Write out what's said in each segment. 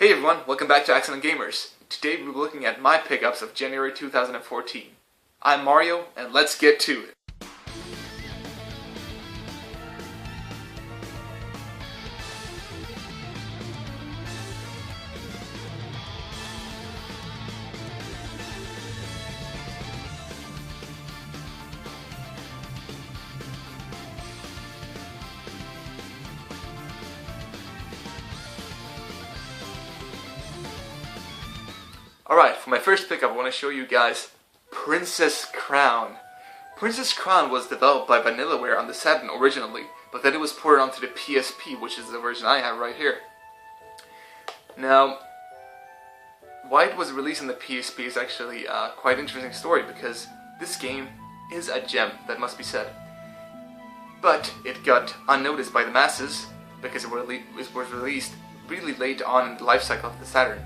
Hey everyone, welcome back to Excellent Gamers. Today we'll be looking at my pickups of January 2014. I'm Mario, and let's get to it. Alright, for my first pickup I want to show you guys Princess Crown. Princess Crown was developed by Vanillaware on the Saturn originally, but then it was ported onto the PSP, which is the version I have right here. Now, why it was released on the PSP is actually quite an interesting story, because this game is a gem, that must be said. But it got unnoticed by the masses, because it was released really late on in the life cycle of the Saturn.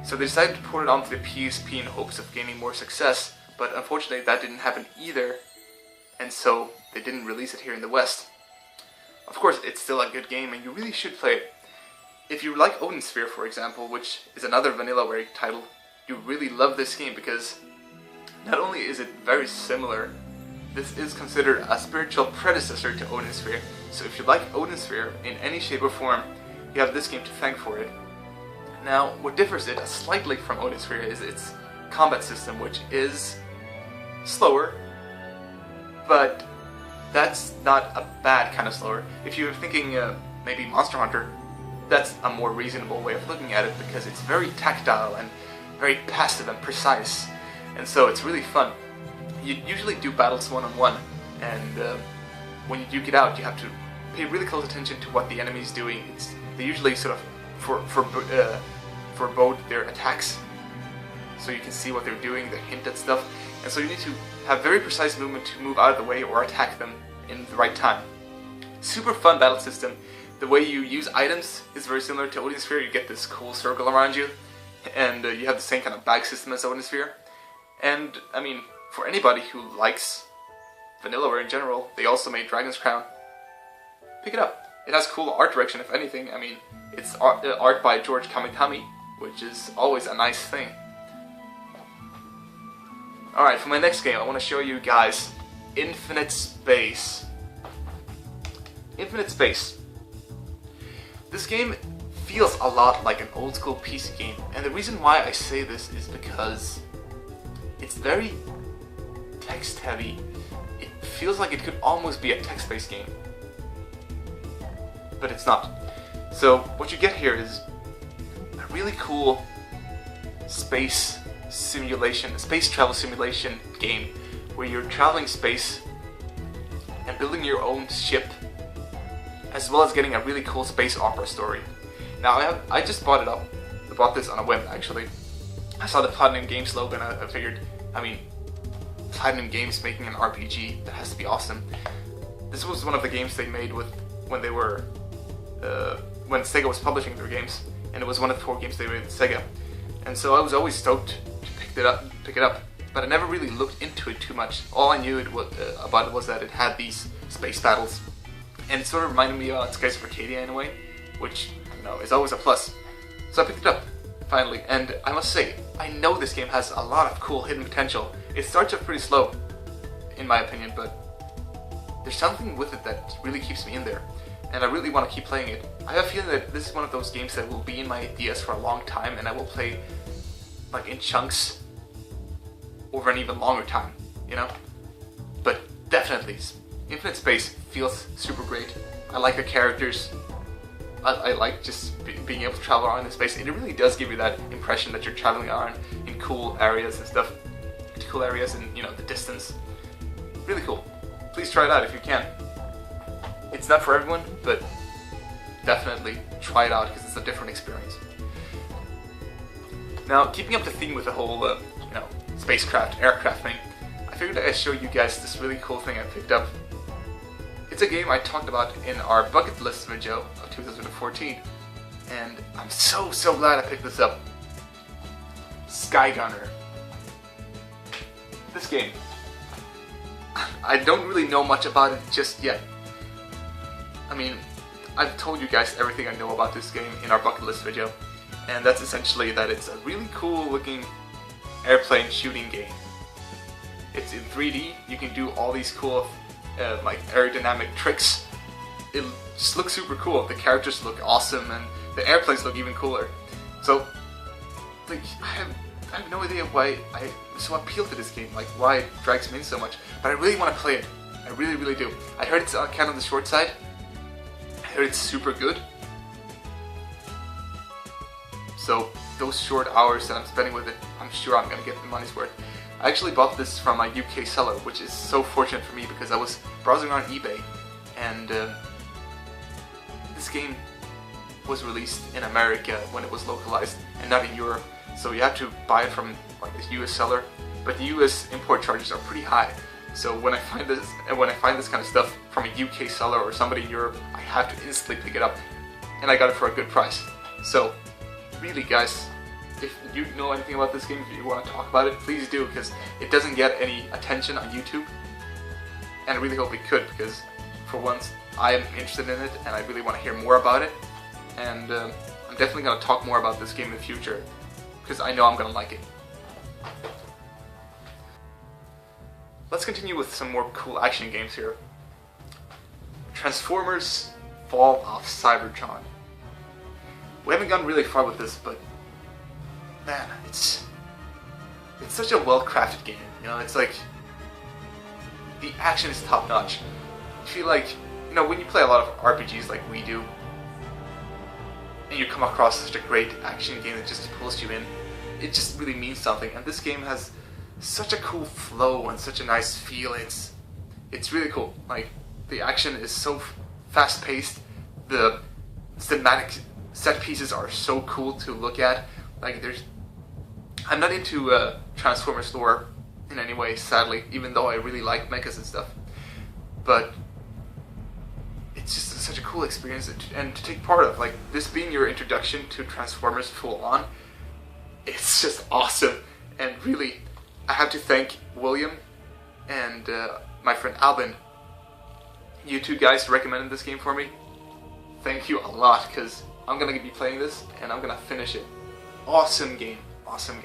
So they decided to port it onto the PSP in hopes of gaining more success, but unfortunately that didn't happen either, and so they didn't release it here in the West. Of course, it's still a good game and you really should play it. If you like Odin Sphere, for example, which is another Vanillaware title, you really love this game because not only is it very similar, this is considered a spiritual predecessor to Odin Sphere, so if you like Odin Sphere in any shape or form, you have this game to thank for it. Now, what differs it slightly from Odin Sphere is its combat system, which is slower, but that's not a bad kind of slower. If you're thinking maybe Monster Hunter, that's a more reasonable way of looking at it because it's very tactile and very passive and precise, and so it's really fun. You usually do battles one-on-one, and when you duke it out, you have to pay really close attention to what the enemy's doing. They usually sort of forebode their attacks, so you can see what they're doing, they hint at stuff, and so you need to have very precise movement to move out of the way or attack them in the right time. Super fun battle system. The way you use items is very similar to Odin Sphere. You get this cool circle around you, and you have the same kind of bag system as Odin Sphere. And, I mean, for anybody who likes Vanillaware in general, they also made Dragon's Crown. Pick it up. It has cool art direction, if anything. I mean, it's art by George Kamitami, which is always a nice thing. Alright, for my next game, I want to show you guys Infinite Space. Infinite Space. This game feels a lot like an old school PC game, and the reason why I say this is because it's very text heavy. It feels like it could almost be a text-based game, but it's not. So what you get here is a really cool space simulation, space travel simulation game where you're traveling space and building your own ship, as well as getting a really cool space opera story. Now I just bought it up. I bought this on a whim actually. I saw the Platinum Games logo and I figured, I mean, Platinum Games making an RPG, that has to be awesome. This was one of the games they made with when they were when Sega was publishing their games, and it was one of the 4 games they made with Sega. And so I was always stoked to pick it up, but I never really looked into it too much. All I knew about it was that it had these space battles, and it sort of reminded me about Skies of Arcadia in a way, which, you know, is always a plus. So I picked it up, finally, and I must say, I know this game has a lot of cool hidden potential. It starts off pretty slow, in my opinion, but there's something with it that really keeps me in there, and I really want to keep playing it. I have a feeling that this is one of those games that will be in my DS for a long time, and I will play like in chunks over an even longer time, you know? But definitely, Infinite Space feels super great. I like the characters. I like just being able to travel around in space. It really does give you that impression that you're traveling around in cool areas and stuff. Cool areas and, you know, the distance. Really cool. Please try it out if you can. It's not for everyone, but definitely try it out because it's a different experience. Now, keeping up the theme with the whole, you know, spacecraft, aircraft thing, I figured I'd show you guys this really cool thing I picked up. It's a game I talked about in our bucket list video of 2014, and I'm so glad I picked this up. Skygunner. This game, I don't really know much about it just yet. I mean, I've told you guys everything I know about this game in our bucket list video, and that's essentially that it's a really cool looking airplane shooting game. It's in 3D, you can do all these cool like aerodynamic tricks. It just looks super cool, the characters look awesome, and the airplanes look even cooler. So, like, I have no idea why I so appeal to this game, like why it drags me in so much, but I really want to play it. I really, really do. I heard it's kind of on the short side. I heard it's super good. So those short hours that I'm spending with it, I'm sure I'm gonna get the money's worth. I actually bought this from a UK seller, which is so fortunate for me because I was browsing around eBay, and this game was released in America when it was localized and not in Europe. So you have to buy it from like this US seller, but the US import charges are pretty high. So when I find this kind of stuff from a UK seller or somebody in Europe, I have to instantly pick it up, and I got it for a good price. So really, guys, if you know anything about this game, if you want to talk about it, please do, because it doesn't get any attention on YouTube, and I really hope it could, because for once I am interested in it and I really want to hear more about it, and I'm definitely going to talk more about this game in the future, because I know I'm going to like it. Let's continue with some more cool action games here. Transformers Fall of Cybertron. We haven't gone really far with this, but man, it's such a well-crafted game. You know, it's like the action is top-notch. You feel like, you know, when you play a lot of RPGs like we do, and you come across such a great action game that just pulls you in, it just really means something. And this game has such a cool flow and such a nice feel. It's really cool. Like, the action is so fast-paced. The cinematic set pieces are so cool to look at. Like, I'm not into Transformers lore in any way, sadly, even though I really like mechas and stuff. But it's just such a cool experience and to take part of. Like, this being your introduction to Transformers full on, it's just awesome. And really, I have to thank William and my friend Albin. You two guys recommended this game for me. Thank you a lot, because I'm gonna be playing this and I'm gonna finish it. Awesome game. Awesome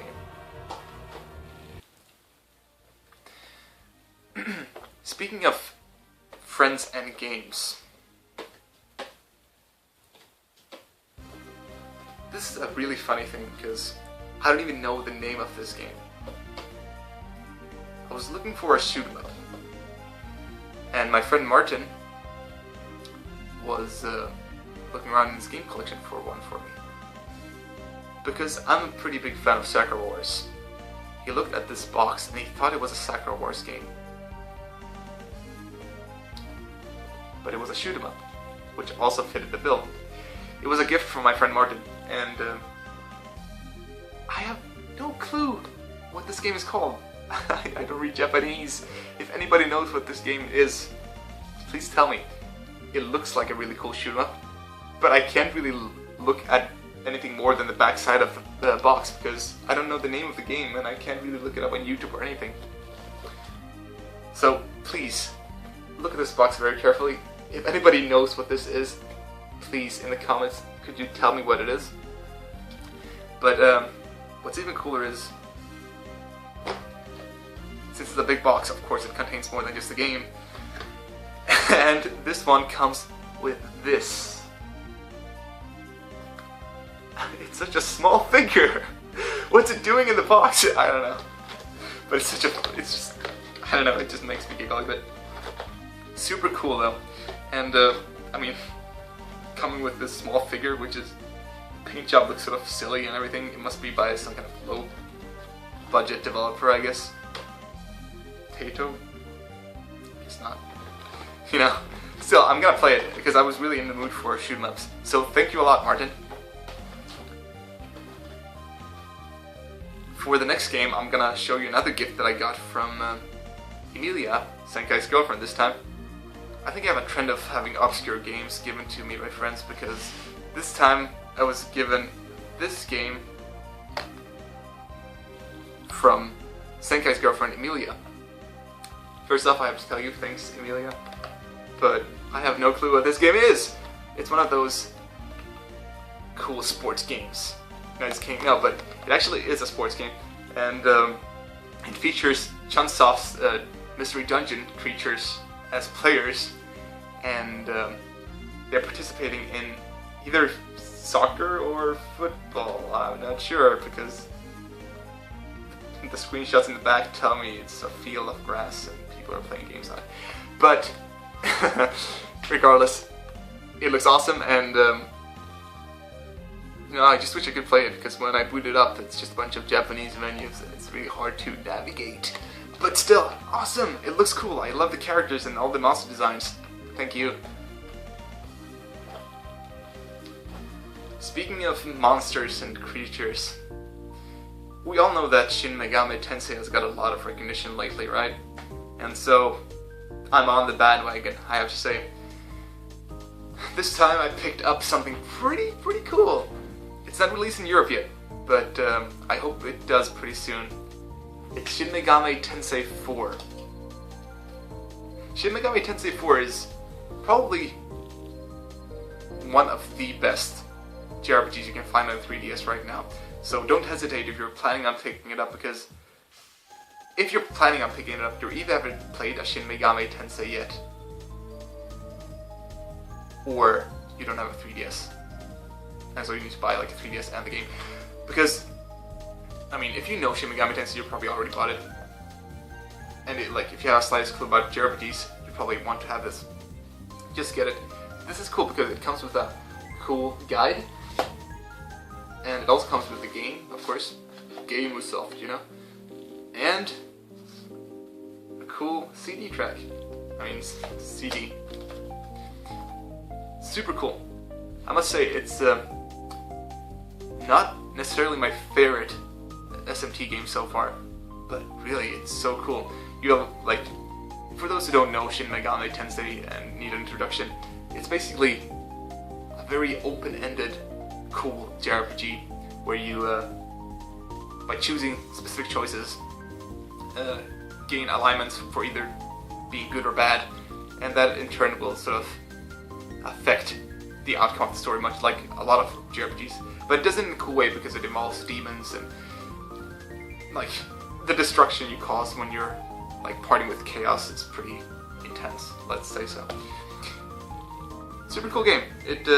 game. Speaking of friends and games, this is a really funny thing because I don't even know the name of this game. I was looking for a shoot 'em up, and my friend Martin was looking around in his game collection for one for me. Because I'm a pretty big fan of Sakura Wars. He looked at this box and he thought it was a Sakura Wars game. But it was a shoot 'em up, which also fitted the bill. It was a gift from my friend Martin, and I have no clue what this game is called. I don't read Japanese. If anybody knows what this game is, please tell me. It looks like a really cool shoot 'em up, but I can't really look at anything more than the back side of the box because I don't know the name of the game and I can't really look it up on YouTube or anything. So please, look at this box very carefully. If anybody knows what this is, please in the comments, could you tell me what it is? But what's even cooler is, since it's a big box, of course it contains more than just the game. And this one comes with this. It's such a small figure. What's it doing in the box? I don't know. But it's I don't know, it just makes me giggle a bit. Super cool though. And I mean, coming with this small figure, which is, paint job looks sort of silly and everything. It must be by some kind of low budget developer, I guess. Taito? Guess not. You know, still, I'm gonna play it because I was really in the mood for shoot 'em ups. So thank you a lot, Martin. For the next game, I'm gonna show you another gift that I got from Emilia, Senkai's girlfriend this time. I think I have a trend of having obscure games given to me by friends because this time I was given this game from Senkai's girlfriend Emilia. First off, I have to tell you, thanks Emilia, but I have no clue what this game is. It's one of those cool sports games. nice game. No, but it actually is a sports game, and it features Chunsoft's Mystery Dungeon creatures as players, and they're participating in either soccer or football. I'm not sure because the screenshots in the back tell me it's a field of grass and people are playing games on it. But regardless, it looks awesome, and I just wish I could play it because when I boot it up, it's just a bunch of Japanese menus and it's really hard to navigate. But still, awesome! It looks cool. I love the characters and all the monster designs. Thank you. Speaking of monsters and creatures, we all know that Shin Megami Tensei has got a lot of recognition lately, right? And so, I'm on the bandwagon, I have to say. This time I picked up something pretty cool. It's not released in Europe yet, but I hope it does pretty soon. It's Shin Megami Tensei 4. Shin Megami Tensei 4 is probably one of the best JRPGs you can find on 3DS right now. So don't hesitate if you're planning on picking it up, because if you're planning on picking it up, you either haven't played a Shin Megami Tensei yet, or you don't have a 3DS. And so you need to buy like a 3DS and the game. Because, I mean, if you know Shin Megami Tensei, you probably already bought it. And if you have a slightest clue about JRPGs, you probably want to have this. Just get it. This is cool because it comes with a cool guide. And it also comes with the game, of course. Game was soft, you know? And a cool CD track. I mean, CD. Super cool. I must say, it's not necessarily my favorite SMT game so far, but really, it's so cool. You have, for those who don't know Shin Megami Tensei and need an introduction, it's basically a very open-ended, cool JRPG where you, by choosing specific choices, gain alignments for either being good or bad, and that in turn will sort of affect the outcome of the story, much like a lot of JRPGs. But it does it in a cool way because it involves demons and the destruction you cause when you're partying with chaos is pretty intense, let's say so. Super cool game. It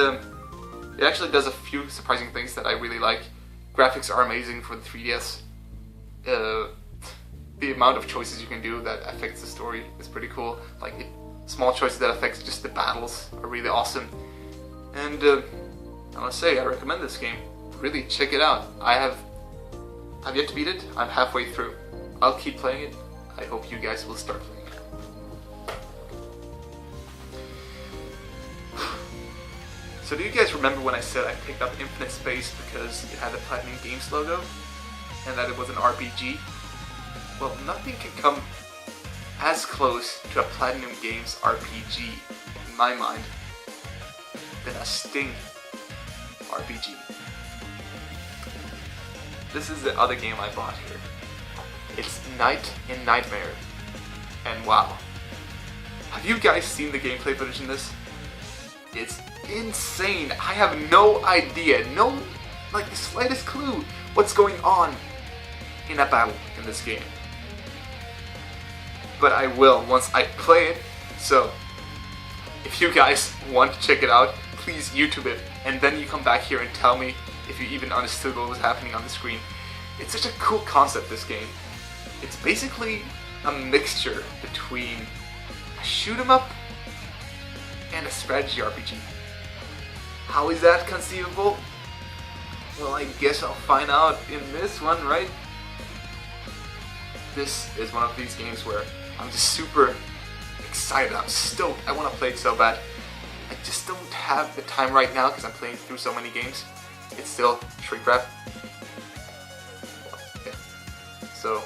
actually does a few surprising things that I really like. Graphics are amazing for the 3DS. The amount of choices you can do that affects the story is pretty cool. Small choices that affect just the battles are really awesome. And I must say, I recommend this game. Really, check it out. I've yet to beat it. I'm halfway through. I'll keep playing it. I hope you guys will start playing it. So do you guys remember when I said I picked up Infinite Space because it had the Platinum Games logo? And that it was an RPG? Well, nothing can come as close to a Platinum Games RPG, in my mind, than a Sting RPG. This is the other game I bought here. It's Night in Nightmare. And wow. Have you guys seen the gameplay footage in this? It's insane. I have no idea, the slightest clue what's going on in a battle in this game. But I will once I play it. So if you guys want to check it out, please YouTube it, and then you come back here and tell me if you even understood what was happening on the screen. It's such a cool concept, this game. It's basically a mixture between a shoot 'em up and a strategy RPG. How is that conceivable? Well, I guess I'll find out in this one, right? This is one of these games where I'm just super excited. I'm stoked. I want to play it so bad. I just don't have the time right now because I'm playing through so many games. It's still shrink wrap. Yeah. So,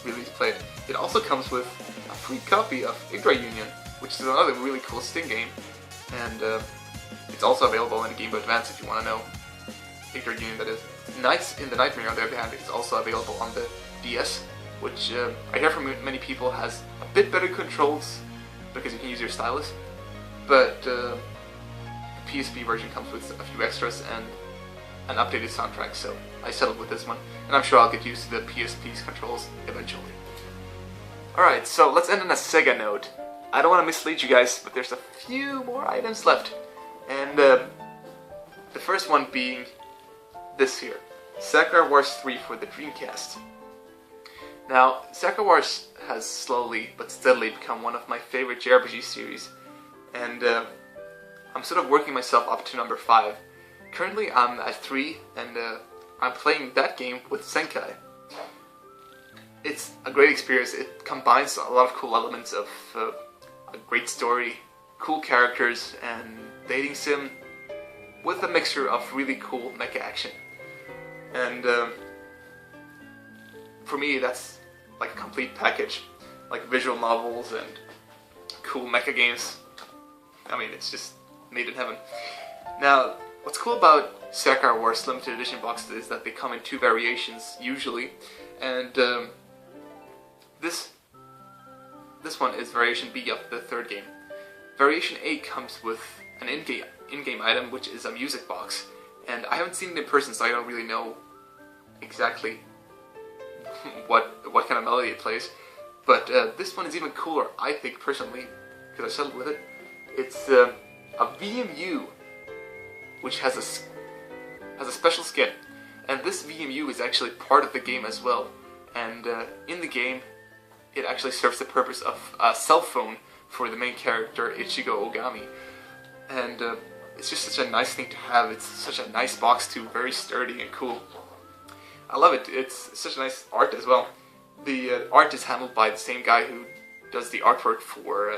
really play it. It also comes with a free copy of Yggdra Union, which is another really cool Sting game. And it's also available in Game Boy Advance if you want to know. Yggdra Union, that is. Nights in the Nightmare, on the other hand, is also available on the DS, which I hear from many people has a bit better controls because you can use your stylus. But the PSP version comes with a few extras, and an updated soundtrack, so I settled with this one, and I'm sure I'll get used to the PSP's controls eventually. Alright, so let's end on a Sega note. I don't want to mislead you guys, but there's a few more items left, and the first one being this here, Sakura Wars 3 for the Dreamcast. Now, Sakura Wars has slowly but steadily become one of my favorite JRPG series, and I'm sort of working myself up to number 5. Currently I'm at 3, and I'm playing that game with Senkai. It's a great experience. It combines a lot of cool elements of a great story, cool characters, and dating sim with a mixture of really cool mecha action. And for me, that's like a complete package, like visual novels and cool mecha games. I mean, it's just made in heaven. Now, what's cool about Sakura Wars limited edition boxes is that they come in 2 variations usually, and this one is variation B of the 3rd game. Variation A comes with an in-game item, which is a music box, and I haven't seen it in person, so I don't really know exactly what kind of melody it plays. But this one is even cooler, I think, personally, because I settled with it. It's a VMU, which has a special skin, and this VMU is actually part of the game as well. And in the game, it actually serves the purpose of a cell phone for the main character, Ichigo Ogami. And it's just such a nice thing to have. It's such a nice box too, very sturdy and cool. I love it. It's such a nice art as well. The art is handled by the same guy who does the artwork for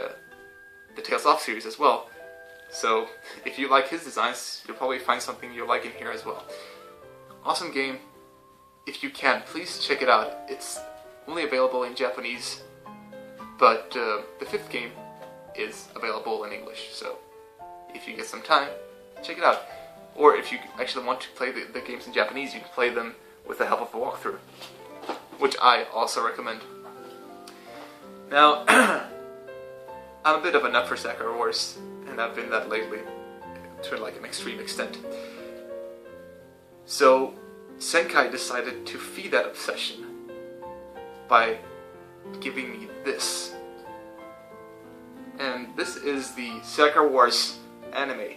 the Tales of series as well. So if you like his designs, you'll probably find something you'll like in here as well. Awesome game. If you can, please check it out. It's only available in Japanese, but the 5th game is available in English. So if you get some time, check it out. Or if you actually want to play the games in Japanese, you can play them with the help of a walkthrough, which I also recommend. Now, I'm a bit of a nut for Sakura Wars, and I've been that lately to like an extreme extent. So Senkai decided to feed that obsession by giving me this. And this is the Sakura Wars anime.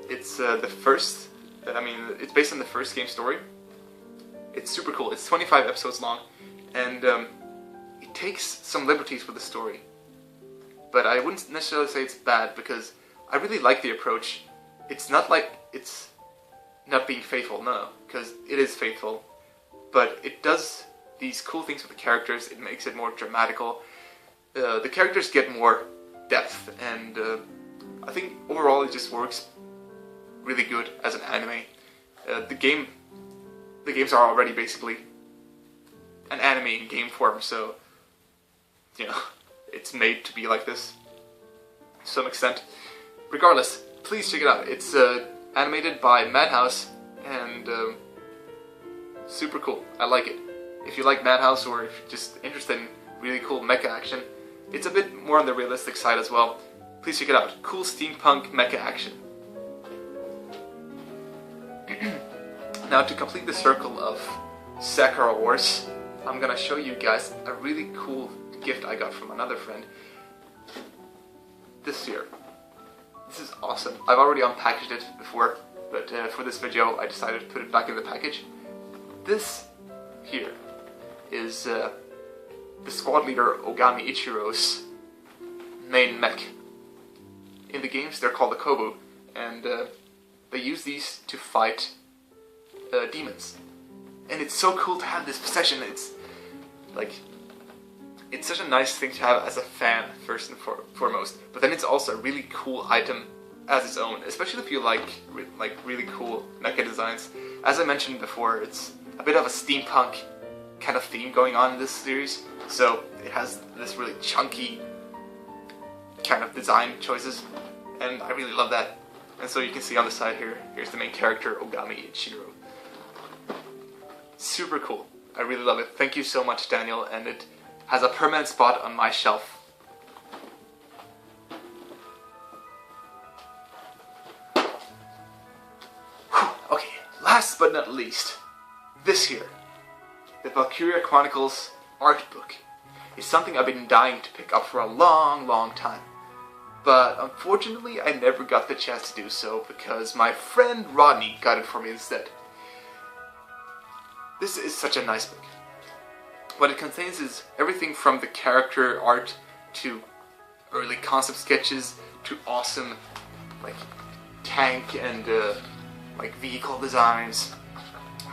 It's it's based on the first game story. It's super cool. It's 25 episodes long, and it takes some liberties with the story. But I wouldn't necessarily say it's bad, because I really like the approach. It's not like it's not being faithful, no, because it is faithful. But it does these cool things with the characters. It makes it more dramatical. The characters get more depth, and I think overall it just works really good as an anime. The games are already basically an anime in game form, so you know, it's made to be like this to some extent. Regardless, please check it out. It's animated by Madhouse, and super cool. I like it. If you like Madhouse, or if you're just interested in really cool mecha action, it's a bit more on the realistic side as well. Please check it out. Cool steampunk mecha action. Now, to complete the circle of Sakura Wars, I'm gonna show you guys a really cool gift I got from another friend. This here. This is awesome. I've already unpackaged it before, but for this video I decided to put it back in the package. This here is the squad leader Ogamiichiro's main mech. In the games they're called the Kobu, and they use these to fight demons. And it's so cool to have this possession. It's such a nice thing to have as a fan, first and foremost. But then it's also a really cool item as its own, especially if you like really cool mecha designs. As I mentioned before, it's a bit of a steampunk kind of theme going on in this series. So it has this really chunky kind of design choices, and I really love that. And so you can see on the side here, here's the main character, Ogamiichiro. Super cool. I really love it. Thank you so much, Daniel, and it has a permanent spot on my shelf. Whew. Okay, last but not least, this here, the Valkyria Chronicles art book, is something I've been dying to pick up for a long, long time. But unfortunately, I never got the chance to do so because my friend Rodney got it for me instead. This is such a nice book. What it contains is everything from the character art to early concept sketches to awesome like tank and like vehicle designs,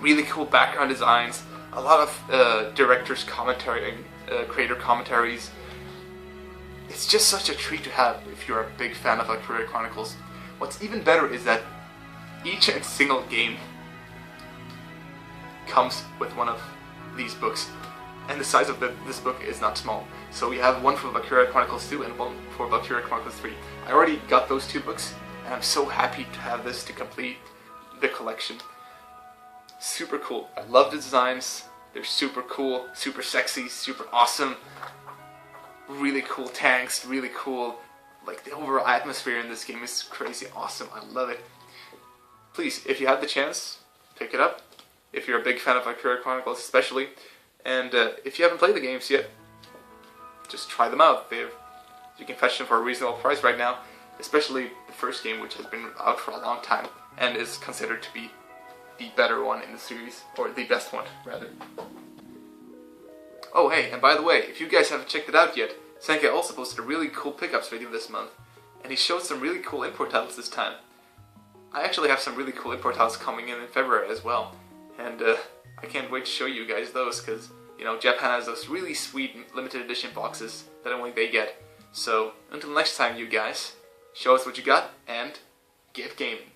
really cool background designs, a lot of director's commentary and creator commentaries. It's just such a treat to have if you're a big fan of Valkyria Chronicles. What's even better is that each and single game comes with one of these books, and the size of this book is not small. So we have one for Valkyria Chronicles 2 and one for Valkyria Chronicles 3. I already got those two books, and I'm so happy to have this to complete the collection. Super cool. I love the designs. They're super cool, super sexy, super awesome. Really cool tanks, really cool, like the overall atmosphere in this game is crazy awesome. I love it. Please, if you have the chance, pick it up. If you're a big fan of Valkyria Chronicles especially, and if you haven't played the games yet, just try them out. You can fetch them for a reasonable price right now, especially the first game, which has been out for a long time and is considered to be the better one in the series, or the best one rather. Oh hey, and by the way, if you guys haven't checked it out yet, Senkai also posted a really cool pickups video this month, and he showed some really cool import titles this time. I actually have some really cool import titles coming in February as well, and I can't wait to show you guys those, because, you know, Japan has those really sweet limited edition boxes that only they get. So, until next time you guys, show us what you got, and get gaming.